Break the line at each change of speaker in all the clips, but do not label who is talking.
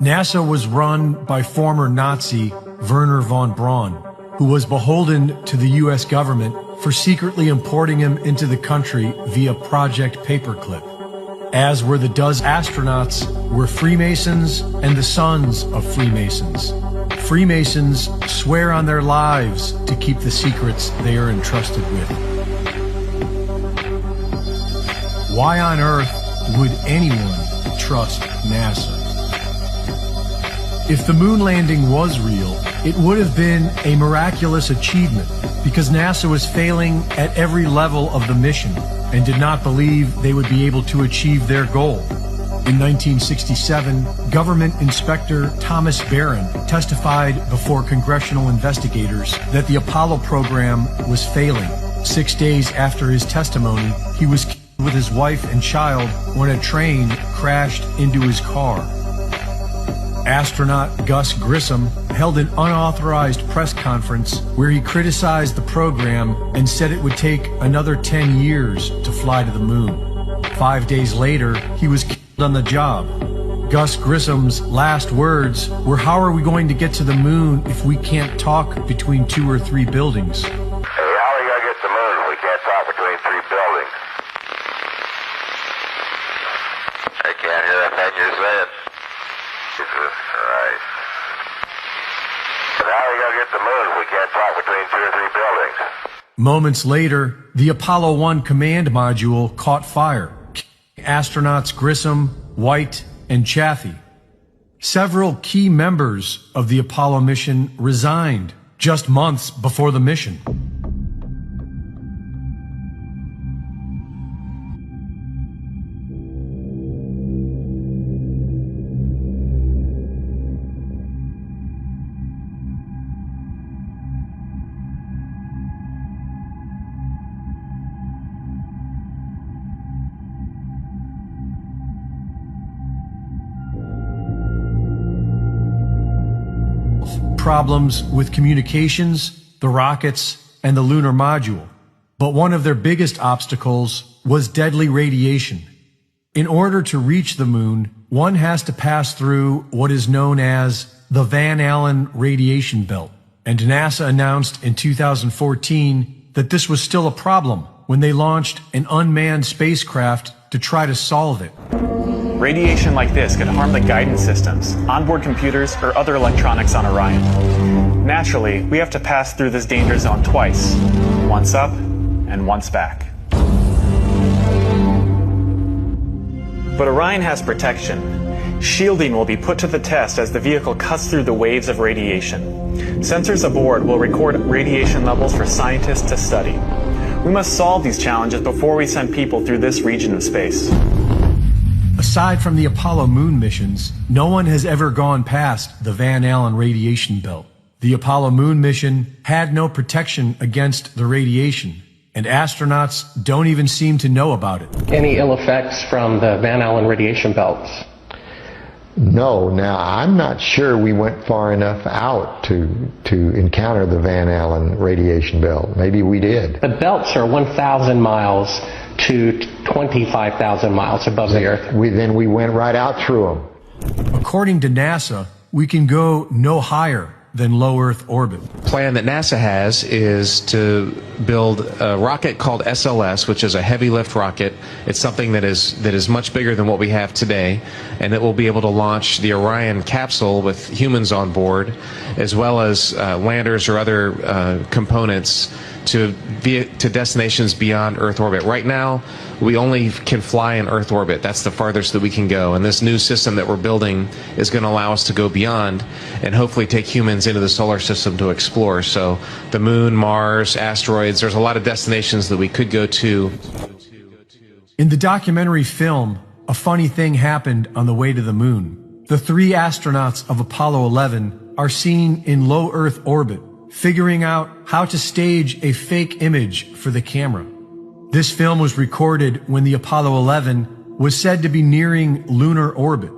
NASA was run by former Nazi Wernher von Braun, who was beholden to the U.S. government for secretly importing him into the country via Project Paperclip. As were the dozen astronauts were Freemasons and the sons of Freemasons. Freemasons swear on their lives to keep the secrets they are entrusted with. Why on earth would anyone trust NASA? If the moon landing was real, it would have been a miraculous achievement because NASA was failing at every level of the mission and did not believe they would be able to achieve their goal. In 1967, Government Inspector Thomas Barron testified before congressional investigators that the Apollo program was failing. 6 days after his testimony, he was killed with his wife and child when a train crashed into his car. Astronaut Gus Grissom held an unauthorized press conference where he criticized the program and said it would take another 10 years to fly to the moon. 5 days later, he was killed on the job. Gus Grissom's last words were, "How are we going to get to the moon if we can't talk between 2 or 3 buildings?"
Hey, how are we going to get to the moon if we can't talk between 3 buildings? I can't hear a thing you're saying. Jesus Christ. But how are we going to get to the moon if we can't talk between 2 or 3 buildings?
Moments later, the Apollo 1 command module caught fire. Astronauts Grissom, White, and Chaffee. Several key members of the Apollo mission resigned just months before the mission. Problems with communications, the rockets, and the lunar module. But one of their biggest obstacles was deadly radiation. In order to reach the moon, one has to pass through what is known as the Van Allen radiation belt. And NASA announced in 2014 that this was still a problem when they launched an unmanned spacecraft to try to solve it.
Radiation like this could harm the guidance systems, onboard computers, or other electronics on Orion. Naturally, we have to pass through this danger zone twice, once up and once back. But Orion has protection. Shielding will be put to the test as the vehicle cuts through the waves of radiation. Sensors aboard will record radiation levels for scientists to study. We must solve these challenges before we send people through this region of space.
Aside from the Apollo moon missions, no one has ever gone past the Van Allen radiation belt. The Apollo moon mission had no protection against the radiation, and astronauts don't even seem to know about it.
Any ill effects from the Van Allen radiation belts?
No. Now, I'm not sure we went far enough out to encounter the Van Allen radiation belt. Maybe we did.
The belts are 1,000 miles to 25,000 miles above the Earth.
Then we went right out through them.
According to NASA, we can go no higher than low Earth orbit.
The plan that NASA has is to build a rocket called SLS, which is a heavy lift rocket. It's something that is much bigger than what we have today, and it will be able to launch the Orion capsule with humans on board, as well as landers or other components to destinations beyond Earth orbit. Right now, we only can fly in Earth orbit. That's the farthest that we can go. And this new system that we're building is going to allow us to go beyond and hopefully take humans into the solar system to explore. So the moon, Mars, asteroids, there's a lot of destinations that we could go to.
In the documentary film, a funny thing happened on the way to the moon. The 3 astronauts of Apollo 11 are seen in low Earth orbit, figuring out how to stage a fake image for the camera. This film was recorded when the Apollo 11 was said to be nearing lunar orbit,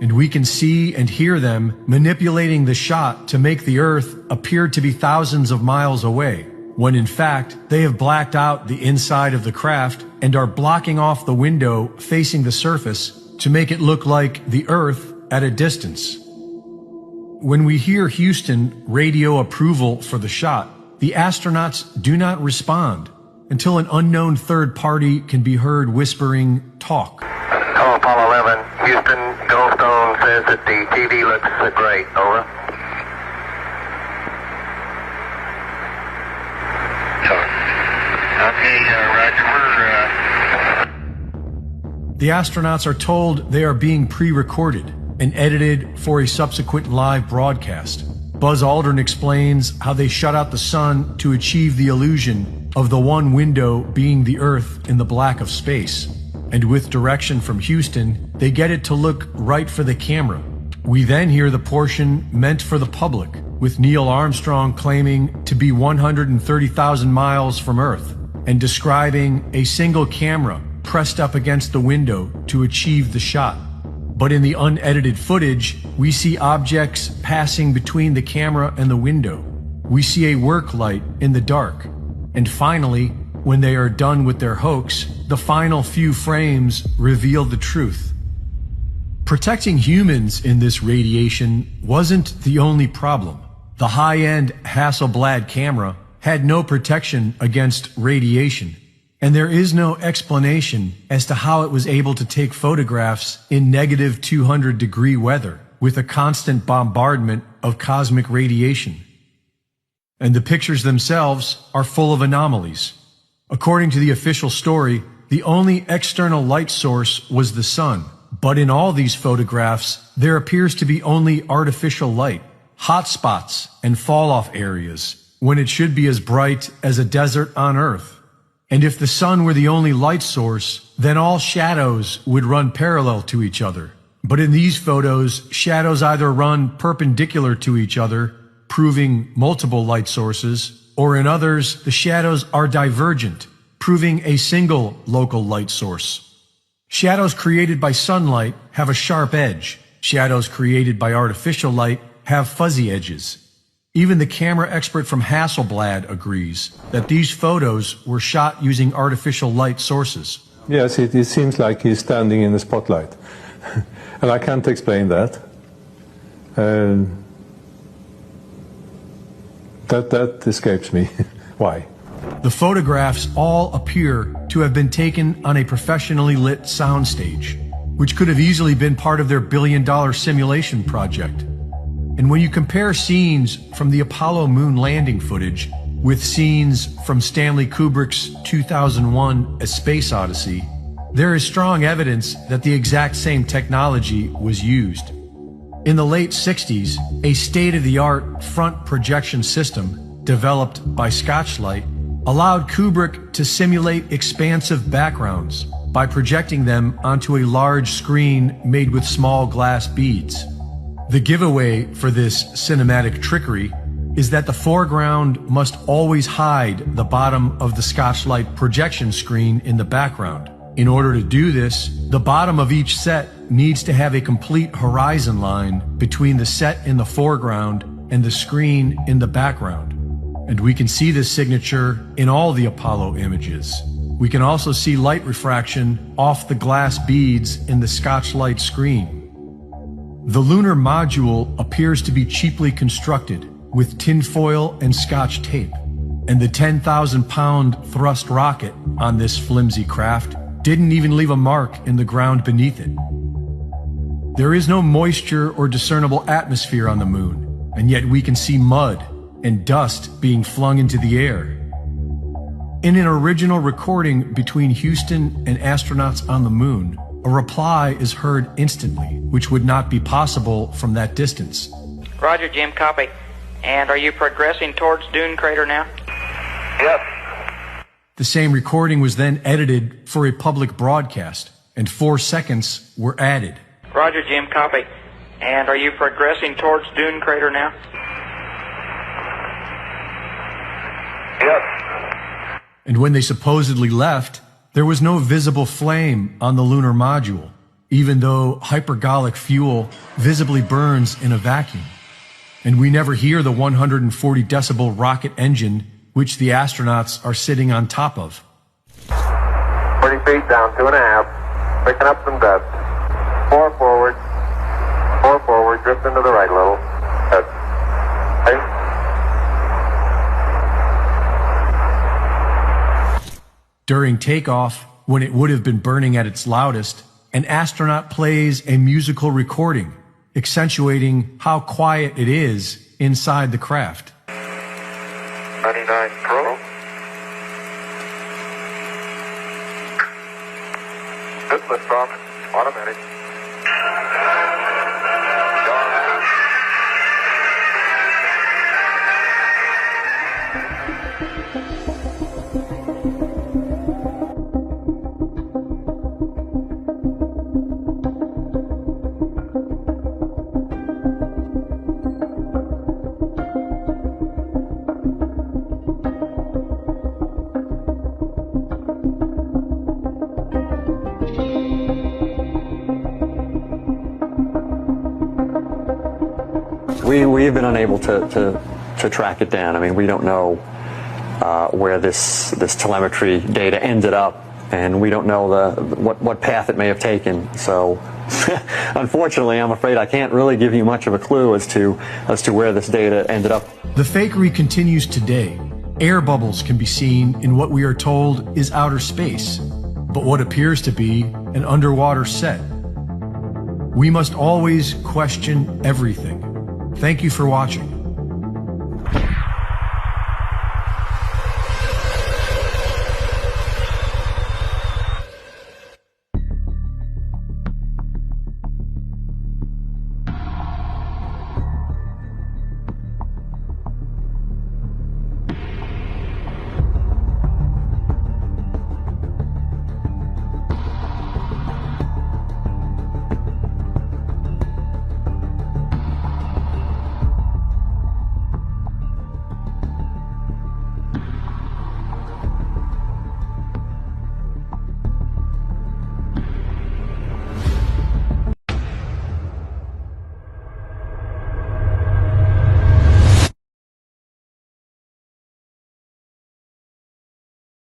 and we can see and hear them manipulating the shot to make the Earth appear to be thousands of miles away, when in fact they have blacked out the inside of the craft and are blocking off the window facing the surface to make it look like the Earth at a distance. When we hear Houston radio approval for the shot, the astronauts do not respond until an unknown third party can be heard whispering, "Talk."
Hello, Apollo 11. Houston, Goldstone says that the TV looks great. Over. Okay, Roger.
The astronauts are told they are being pre-recorded and edited for a subsequent live broadcast. Buzz Aldrin explains how they shut out the sun to achieve the illusion of the one window being the Earth in the black of space. And with direction from Houston, they get it to look right for the camera. We then hear the portion meant for the public, with Neil Armstrong claiming to be 130,000 miles from Earth and describing a single camera pressed up against the window to achieve the shot. But in the unedited footage, we see objects passing between the camera and the window. We see a work light in the dark. And finally, when they are done with their hoax, the final few frames reveal the truth. Protecting humans in this radiation wasn't the only problem. The high-end Hasselblad camera had no protection against radiation, and there is no explanation as to how it was able to take photographs in negative 200-degree weather with a constant bombardment of cosmic radiation. And the pictures themselves are full of anomalies. According to the official story, the only external light source was the sun. But in all these photographs, there appears to be only artificial light, hot spots, and fall-off areas, when it should be as bright as a desert on Earth. And if the sun were the only light source, then all shadows would run parallel to each other. But in these photos, shadows either run perpendicular to each other, proving multiple light sources, or in others, the shadows are divergent, proving a single local light source. Shadows created by sunlight have a sharp edge. Shadows created by artificial light have fuzzy edges. Even the camera expert from Hasselblad agrees that these photos were shot using artificial light sources.
Yes, it seems like he's standing in the spotlight. And I can't explain that. That escapes me. Why?
The photographs all appear to have been taken on a professionally lit soundstage, which could have easily been part of their billion-dollar simulation project. And when you compare scenes from the Apollo moon landing footage with scenes from Stanley Kubrick's 2001 A Space Odyssey, there is strong evidence that the exact same technology was used. In the late 60s, a state-of-the-art front projection system developed by Scotchlight allowed Kubrick to simulate expansive backgrounds by projecting them onto a large screen made with small glass beads. The giveaway for this cinematic trickery is that the foreground must always hide the bottom of the Scotchlight projection screen in the background. In order to do this, the bottom of each set needs to have a complete horizon line between the set in the foreground and the screen in the background. And we can see this signature in all the Apollo images. We can also see light refraction off the glass beads in the Scotchlight screen. The lunar module appears to be cheaply constructed with tinfoil and Scotch tape, and the 10,000-pound thrust rocket on this flimsy craft didn't even leave a mark in the ground beneath it. There is no moisture or discernible atmosphere on the moon, and yet we can see mud and dust being flung into the air. In an original recording between Houston and astronauts on the moon, a reply is heard instantly, which would not be possible from that distance.
Roger, Jim, copy. And are you progressing towards Dune Crater now?
Yep.
The same recording was then edited for a public broadcast, and 4 seconds were added.
Roger, Jim, copy. And are you progressing towards Dune Crater now?
Yep.
And when they supposedly left, there was no visible flame on the lunar module, even though hypergolic fuel visibly burns in a vacuum. And we never hear the 140 decibel rocket engine which the astronauts are sitting on top of.
30 feet down, 2.5. Picking up some dust. 4 forward, drifting to the right a little.
During takeoff, when it would have been burning at its loudest, an astronaut plays a musical recording, accentuating how quiet it is inside the craft.
99 Pro. Good liftoff. Automatic.
We've been unable to track it down. I mean, we don't know where this telemetry data ended up, and we don't know what path it may have taken. So, unfortunately, I'm afraid I can't really give you much of a clue as to where this data ended up.
The fakery continues today. Air bubbles can be seen in what we are told is outer space, but what appears to be an underwater set. We must always question everything. Thank you for watching.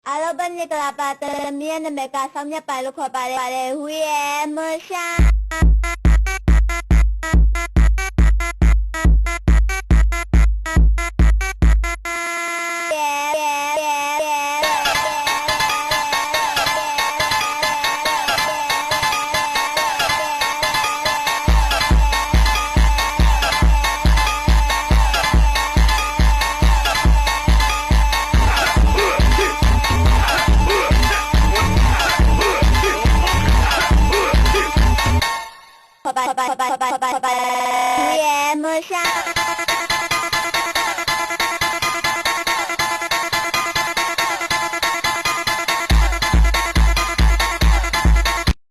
အားလုံးပဲမင်္ဂလာပါတမီးရဲ့နာမည်ကဆောင်းမြတ်ပိုင်လို့ခေါ်ပါတယ်ဟူရဲ့မရှာ